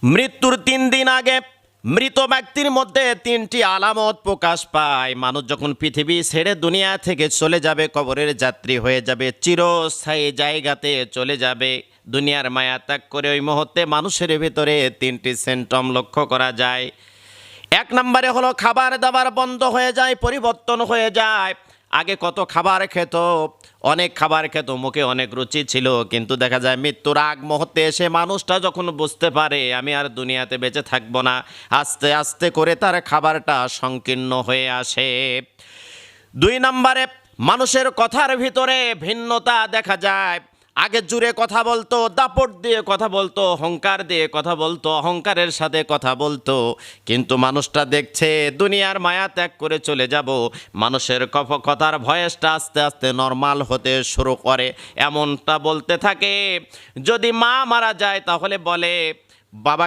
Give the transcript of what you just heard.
মৃত্যুর 3 দিন আগে মৃত ব্যক্তির মধ্যে 3টি আলামত প্রকাশ পায়। মানুষ যখন পৃথিবী ছেড়ে দুনিয়া থেকে চলে যাবে, কবরের যাত্রী হয়ে যাবে, চিরস্থায়ী জায়গাতে চলে যাবে, দুনিয়ার মায়া ত্যাগ করে, ওই মুহূর্তে মানুষের ভিতরে 3টি সিমটম লক্ষ্য করা যায়। 1 নম্বরে হলো খাবার দাবার বন্ধ হয়ে যায়, পরিবর্তন হয়ে যায়। আগে কত খাবার খেত, অনেক খাবার খেত, মুখে অনেক রুচি ছিল, কিন্তু দেখা যায় মৃত্যুর আগ মুহূর্তে এসে মানুষটা যখন বুঝতে পারে আমি আর দুনিয়াতে বেঁচে থাকবো না, আস্তে আস্তে করে তার খাবারটা সংকীর্ণ হয়ে আসে। 2 নম্বরে মানুষের কথার ভিতরে ভিন্নতা দেখা যায়। আগে জুড়ে কথা বলতো, দাপট দিয়ে কথা বলতো, অহংকার দিয়ে কথা বলতো, অহংকারের সাথে কথা বলতো, কিন্তু মানুষটা দেখছে দুনিয়ার মায়া ত্যাগ করে চলে যাব, মানুষের কথার ভয়েসটা আস্তে আস্তে নর্মাল হতে শুরু করে, এমনটা বলতে থাকে। যদি মা মারা যায় তাহলে বলে বাবা